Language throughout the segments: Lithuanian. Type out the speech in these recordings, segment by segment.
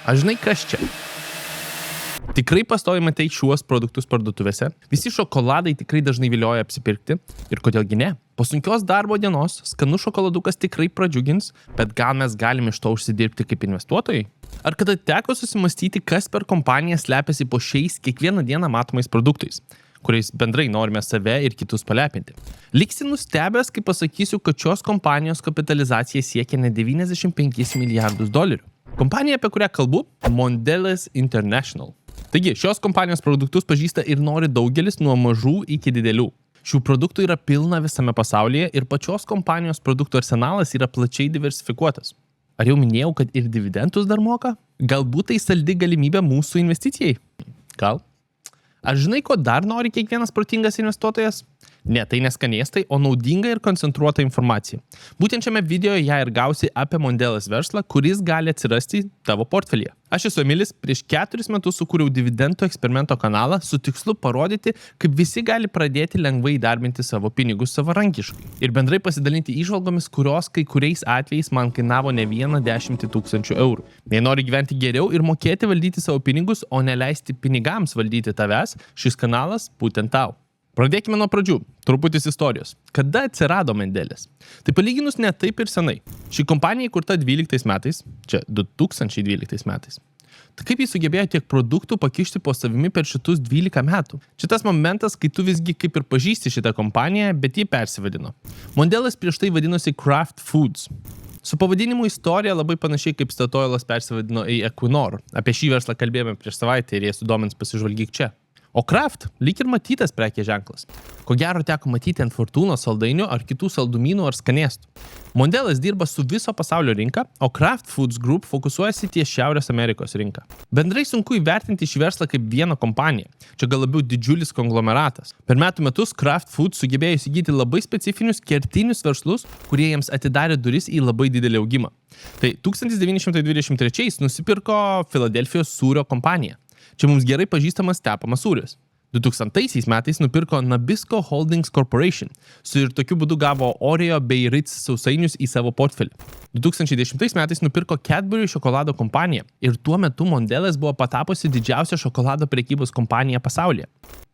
Aš žinai, kas čia? Tikrai pastovi matei šiuos produktus parduotuvėse. Visi šokoladai tikrai dažnai vilioja apsipirkti. Ir kodėlgi ne? Po sunkios darbo dienos skanus šokoladukas tikrai pradžiugins, bet gal mes galime iš to užsidirbti kaip investuotojai? Ar kada teko susimastyti, kas per kompaniją slepiasi po šiais kiekvieną dieną matomais produktais, kuriais bendrai norime save ir kitus palepinti? Liksi nustebęs, kai pasakysiu, kad šios kompanijos kapitalizacija siekia ne $95 milijardus. Kompanija, apie kurią kalbu, Mondelez International. Taigi, šios kompanijos produktus pažįsta ir nori daugelis nuo mažų iki didelių. Šių produktų yra pilna visame pasaulyje ir pačios kompanijos produktų arsenalas yra plačiai diversifikuotas. Ar jau minėjau, kad ir dividendus dar moka? Galbūt tai saldi galimybė mūsų investicijai? Gal? Ar žinai, ko dar nori kiekvienas protingas investuotojas? Ne, tai neskanėstai, o naudinga ir koncentruota informacija. Būtent šiame video ją ir gausi apie Mondelez verslą, kuris gali atsirasti tavo portfelyje. Aš esu Emilis, prieš 4 metus sukūriau dividendų eksperimento kanalą su tikslu parodyti, kaip visi gali pradėti lengvai įdarbinti savo pinigus savarankiškai. Ir bendrai pasidalinti įžvalgomis, kurios kai kuriais atvejais man kainavo ne vieną 10 000 eurų. Jei nori gyventi geriau ir mokėti valdyti savo pinigus, o neleisti pinigams valdyti tavęs, šis kanalas būtent tau. Pradėkime nuo pradžių. Truputis istorijos. Kada atsirado Mondelez? Tai palyginus ne taip ir senai. Ši kompanija įkurta 12 metais, čia 2012 metais. Tai kaip jis sugebėjo tiek produktų pakišti po savimi per šitus 12 metų? Čia tas momentas, kai tu visgi kaip ir pažįsti šitą kompaniją, bet jį persivadino. Mondelez prieš tai vadinosi Kraft Foods. Su pavadinimu istorija labai panašiai kaip Statoilas persivadino į Equinor. Apie šį verslą kalbėjome prieš savaitę ir jie sudomins, pasižvalgyk čia. O Kraft lyg ir matytas prekės ženklas. Ko gero teko matyti ant Fortūnos saldainių ar kitų saldumynų ar skanėstų. Mondelez dirba su viso pasaulio rinka, o Kraft Foods Group fokusuojasi ties Šiaurės Amerikos rinka. Bendrai sunku įvertinti šį verslą kaip vieną kompaniją. Čia gal labiau didžiulis konglomeratas. Per metų metus Kraft Foods sugebėjo įsigyti labai specifinius kertinius verslus, kurie jiems atidarė duris į labai didelį augimą. Tai 1923 nusipirko Filadelfijos sūrio kompaniją. Čia mums gerai pažįstamas tepamas sūris. 2000 metais nupirko Nabisco Holdings Corporation ir tokiu būdu gavo Oreo bei Ritz sausainius į savo portfelį. 2010 metais nupirko Cadbury šokolado kompaniją ir tuo metu Mondelez buvo patapusi didžiausia šokolado prekybos kompanija pasaulyje.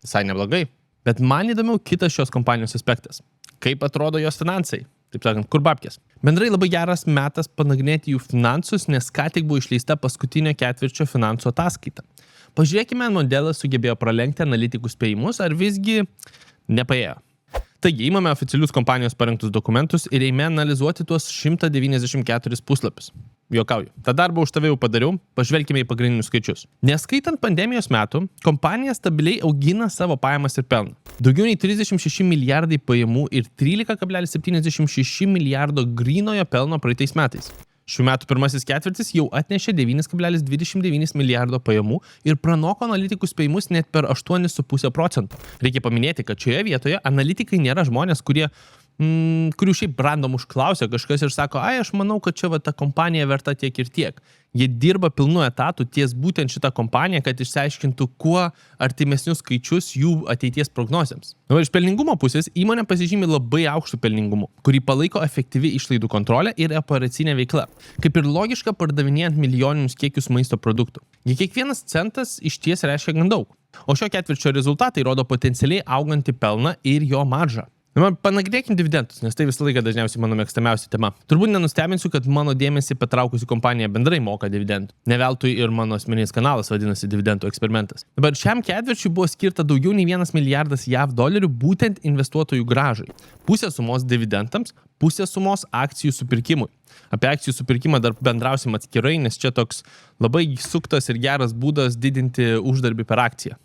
Visai neblogai. Bet man įdomiau kitas šios kompanijos aspektas. Kaip atrodo jos finansai? Taip sakant, kur babkės? Bendrai labai geras metas panagrinėti jų finansus, nes ką tik buvo išleista paskutinio ketvirčio finansų ataskaita. Pažiūrėkime, Mondelez sugebėjo pralenkti analitikų spėjimus, ar visgi nepaėjo. Taigi, imame oficialius kompanijos parengtus dokumentus ir eime analizuoti tuos 194 puslapius. Juokauju. Ta darbą už tave jau padariau, pažvelkime į pagrindinius skaičius. Neskaitant pandemijos metų, kompanija stabiliai augina savo pajamas ir pelną. Daugiau nei 36 milijardai pajamų ir 13,76 milijardo grynojo pelno praeitais metais. Šių metų pirmasis ketvirtis jau atnešė 9,29 milijardo pajamų ir pranoko analitikų spėjimus net per 8,5%. Reikia paminėti, kad šioje vietoje analitikai nėra žmonės, kurių šiaip random užklausia kažkas ir sako, aš manau, kad čia ta kompanija verta tiek ir tiek. Jie dirba pilnu etatu ties būtent šitą kompaniją, kad išsiaiškintų kuo artimesnius skaičius jų ateities prognozėms. Iš pelningumo pusės įmonė pasižymi labai aukštų pelningumu, kurį palaiko efektyvi išlaidų kontrolė ir operacinė veikla. Kaip ir logiška pardavinėjant milijoninius kiekius maisto produktų. Kiekvienas centas išties reiškia gan daug. O šio ketvirčio rezultatai rodo potencialiai augantį pelną ir jo maržą. Panagrinėkim dividendus, nes tai visą laiką dažniausiai mano mėgstamiausia tema. Turbūt nenustebinsiu, kad mano dėmesį patraukusi kompanija bendrai moka dividendų. Ne veltui ir mano asmeninis kanalas vadinasi dividendų eksperimentas. Dabar šiam ketvirčiui buvo skirta daugiau nei $1 milijardas JAV būtent investuotojų grąžai. Pusė sumos dividendams, pusė sumos akcijų supirkimui. Apie akcijų supirkimą dar bendrausim atskirai, nes čia toks labai suktas ir geras būdas didinti uždarbį per akciją.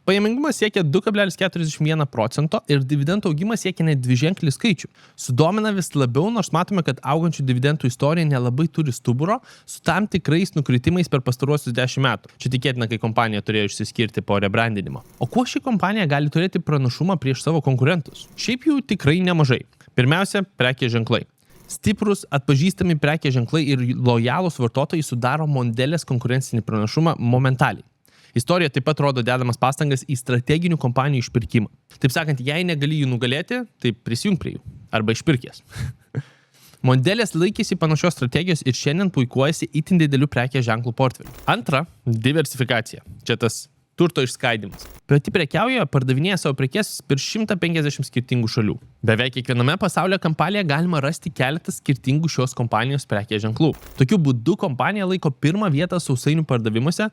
Pajamingumas siekia 2,41% ir dividendų augimas siekia net dviženklį skaičių. Sudomina vis labiau, nors matome, kad augančių dividendų istorija nelabai turi stuburo su tam tikrais nukritimais per pastaruosius 10 metų. Čia tikėtina, kai kompanija turėjo išsiskirti po rebrandinimo. O kuo ši kompanija gali turėti pranašumą prieš savo konkurentus? Šiaip jų tikrai nemažai. Pirmiausia, prekės ženklai. Stiprus, atpažįstami prekės ženklai ir lojalūs vartotojai sudaro Mondelez konkurencinį pranašumą momentaliai. Istorija taip pat rodo dedamas pastangas į strateginių kompanijų išpirkimą. Taip sakant, jei negali jų nugalėti, tai prisijung prie jų. Arba išpirkės. Modelis laikėsi panašios strategijos ir šiandien puikuojasi itin didelių prekės ženklų portfelių. Antra, diversifikacija. Čia tas turto išskaidimas. Pati prekiauja pardavinėja savo prekes per 150 skirtingų šalių. Beveik kiekviename pasaulio kampanijoje galima rasti keletą skirtingų šios kompanijos prekės ženklų. Tokiu būdu kompanija laiko pirmą vietą sausainių pardavimuose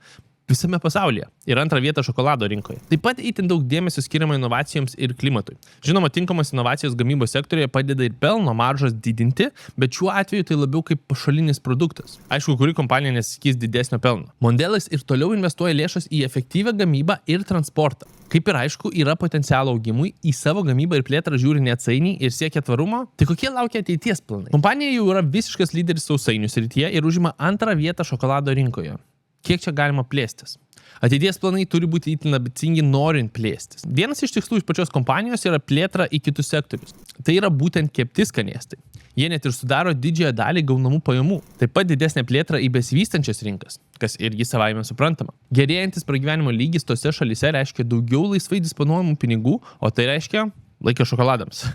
visame pasaulyje ir antrą vietą šokolado rinkoje. Taip pat itin daug dėmesio skiriama inovacijoms ir klimatui. Žinoma, tinkamos inovacijos gamybos sektoriuje padeda ir pelno maržas didinti, bet šiuo atveju tai labiau kaip pašalinis produktas. Aišku, kuri kompanija nesakys didesnio pelno. Mondelis ir toliau investuoja lėšas į efektyvią gamybą ir transportą. Kaip ir aišku, yra potencialo augimui, į savo gamybą ir plėtrą žiūri neatsainiai ir siekia tvarumo. Tai kokie laukia ateities planai? Kompanija jau yra visiškas lyderis sausainių srityje ir užima antrą vietą šokolado rinkoje. Kiek čia galima plėstis? Ateities planai turi būti itin ambicingi norint plėstis. Vienas iš tikslų iš pačios kompanijos yra plėtra į kitus sektorius. Tai yra būtent kepti skanėstai. Jie net ir sudaro didžiąją dalį gaunamų pajamų. Taip pat didesnė plėtra į besivystančias rinkas, kas irgi savaime suprantama. Gerėjantis pragyvenimo lygis tose šalyse reiškia daugiau laisvai disponuojamų pinigų, o tai reiškia laiką šokoladams.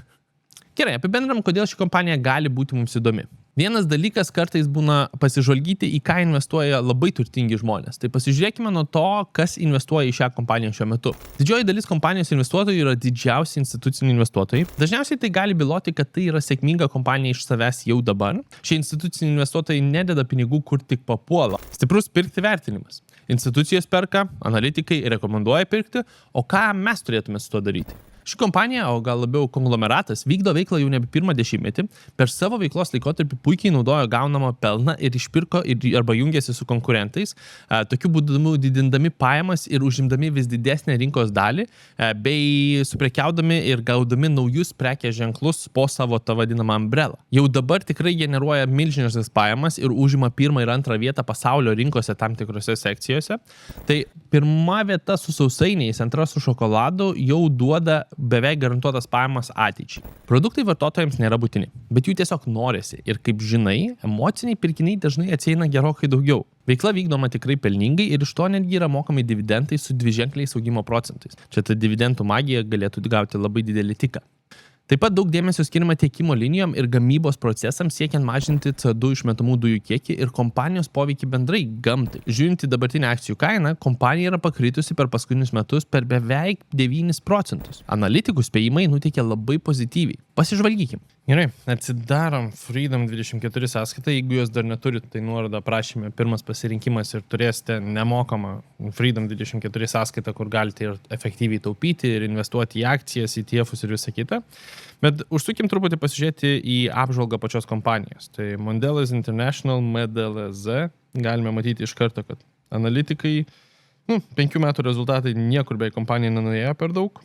Gerai, apibendrinam, kodėl ši kompanija gali būti mums įdomi. Vienas dalykas kartais būna pasižvalgyti, į ką investuoja labai turtingi žmonės. Tai pasižiūrėkime nuo to, kas investuoja į šią kompaniją šiuo metu. Didžioji dalis kompanijos investuotojų yra didžiausi instituciniai investuotojai. Dažniausiai tai gali byloti, kad tai yra sėkminga kompanija iš savęs jau dabar. Šie instituciniai investuotojai nededa pinigų, kur tik papuola. Stiprus pirkti vertinimas. Institucijos perka, analitikai rekomenduoja pirkti, o ką mes turėtume su tuo daryti? Ši kompanija, o gal labiau konglomeratas, vykdo veiklą jau nebe pirmą dešimtmetį, per savo veiklos laikotarpį puikiai naudojo gaunamą pelną ir išpirko arba jungėsi su konkurentais, tokiu būdu didindami pajamas ir užimdami vis didesnę rinkos dalį, bei suprekiaudami ir gaudami naujus prekės ženklus po savo tą vadinamą umbrelą. Jau dabar tikrai generuoja milžiniškas pajamas ir užima pirmą ir antrą vietą pasaulio rinkose tam tikrose sekcijose. Tai pirma vieta su sausainiais, antra su šokoladu jau duoda beveik garantuotas pajamas ateičiai. Produktai vartotojams nėra būtini, bet jų tiesiog norisi ir kaip žinai, emociniai pirkiniai dažnai atsieina gerokai daugiau. Veikla vykdoma tikrai pelningai ir iš to netgi yra mokami dividendai su dviženkliais augimo procentais. Čia ta dividendų magija galėtų gauti labai didelį tiką. Taip pat daug dėmesio skiriama tiekimo linijom ir gamybos procesams siekiant mažinti CO2 išmetamų dujų kiekį ir kompanijos poveikį bendrai gamtai. Žiūrint į dabartinę akcijų kainą, kompanija yra pakritusi per paskutinius metus per beveik 9%. Analitikų spėjimai nuteikia labai pozityviai. Pasižvalgykim. Gerai, atsidarom Freedom24 sąskaitą, jeigu jos dar neturit, tai nuoroda aprašyme pirmas pasirinkimas ir turėsite nemokamą Freedom24 sąskaitą, kur galite ir efektyviai taupyti ir investuoti į akcijas, ETF-us ir visą kitą. Bet užsukim truputį pasižiūrėti į apžvalgą pačios kompanijos. Tai Mondelez International, MDLZ, galime matyti iš karto, kad analitikai, 5 metų rezultatai niekur bei kompanija nenuėjo per daug.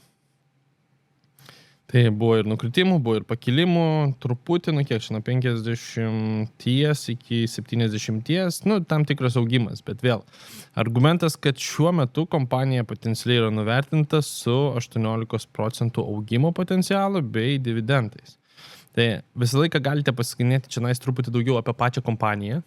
Tai buvo ir nukritimų, buvo ir pakilimų, truputį, kiek čia, nuo 50 iki 70, tam tikras augimas, bet vėl. Argumentas, kad šiuo metu kompanija potencialiai yra nuvertinta su 18% augimo potencialu bei dividendais. Tai visą laiką galite pasiskainėti čia truputį daugiau apie pačią kompaniją.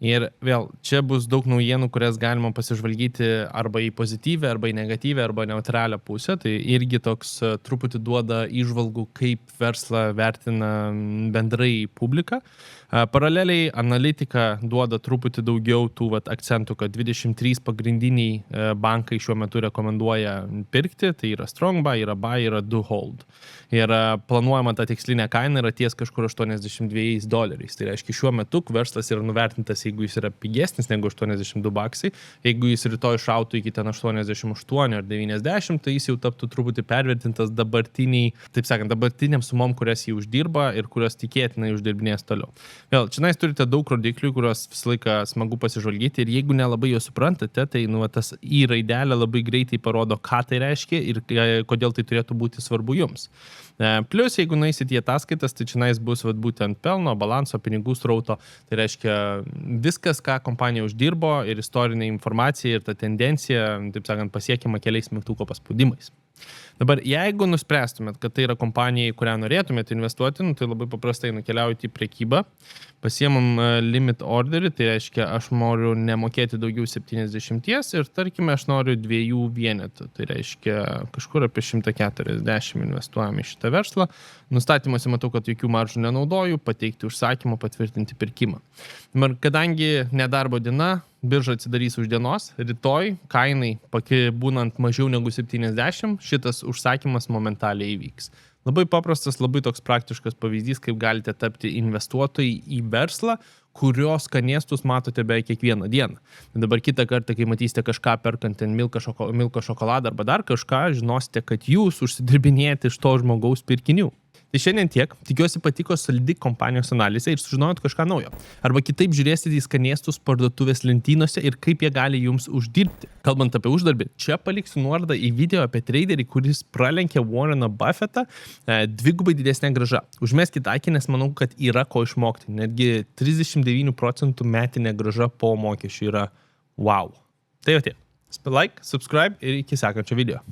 Ir vėl, čia bus daug naujienų, kurias galima pasižvalgyti arba į pozityvę, arba į negatyvę, arba neutralią pusę. Tai irgi toks truputį duoda įžvalgų, kaip verslą vertina bendrai publika. Paraleliai analitika duoda truputį daugiau tų akcentų, kad 23 pagrindiniai bankai šiuo metu rekomenduoja pirkti. Tai yra strong buy, yra buy, yra do hold. Ir planuojama ta tikslinė kaina yra ties kažkur $82. Tai reiškia, šiuo metu verslas yra nuvertintas, jeigu jis yra pigesnis negu $82, jeigu jis rytoj šautų iki ten 88 ar 90, tai jis jau taptų truputį pervertintas dabartiniam sumom, kurias jį uždirba ir kurios tikėtinai uždirbinės toliau. Vėl, čia turite daug rodiklių, kuriuos visą laiką smagu pasižvalgyti ir jeigu nelabai jo suprantate, tai tas į raidelę labai greitai parodo, ką tai reiškia ir kodėl tai turėtų būti svarbu jums. Plius, jeigu nueisit į ataskaitas, tai čia bus būtent pelno, balanso, pinigų srauto. Tai reiškia viskas, ką kompanija uždirbo ir istorinė informacija ir ta tendencija, taip sakant, pasiekiama keliais mygtuko paspaudimais. Dabar, jeigu nuspręstumėt, kad tai yra kompanija, į kurią norėtumėt investuoti, tai labai paprastai nukeliaujate į prekybą. Pasiemam limit orderį, tai reiškia, aš noriu nemokėti daugiau 70 ir tarkime, aš noriu 2 vienetų. Tai reiškia, kažkur apie 140 investuojam į šitą verslą. Nustatymuose matau, kad jokių maržų nenaudoju, pateikti užsakymą, patvirtinti pirkimą. Ir kadangi nedarbo diena, birža atsidarys už dienos, rytoj kainai būnant mažiau negu 70, šitas užsakymas momentaliai įvyks. Labai paprastas, labai toks praktiškas pavyzdys, kaip galite tapti investuotojai į verslą, kurio skanėstus matote beveik kiekvieną dieną. Dabar kitą kartą, kai matysite kažką perkant ten Milka šokoladą arba dar kažką, žinosite, kad jūs užsidirbinėjate iš to žmogaus pirkinių. Tai šiandien tiek. Tikiuosi patiko solidi kompanijos analizė ir sužinojot kažką naujo. Arba kitaip žiūrėsite į skanėstus parduotuvės lentynose ir kaip jie gali jums uždirbti. Kalbant apie uždarbį, čia paliksiu nuorodą į video apie traderį, kuris pralenkė Warreną Buffettą 2x didesnė grąža. Užmeskite akį, nes manau, kad yra ko išmokti. Netgi 39% metinė grąža po mokesčių yra wow. Tai jau tiek. Like, subscribe ir iki sekančio video.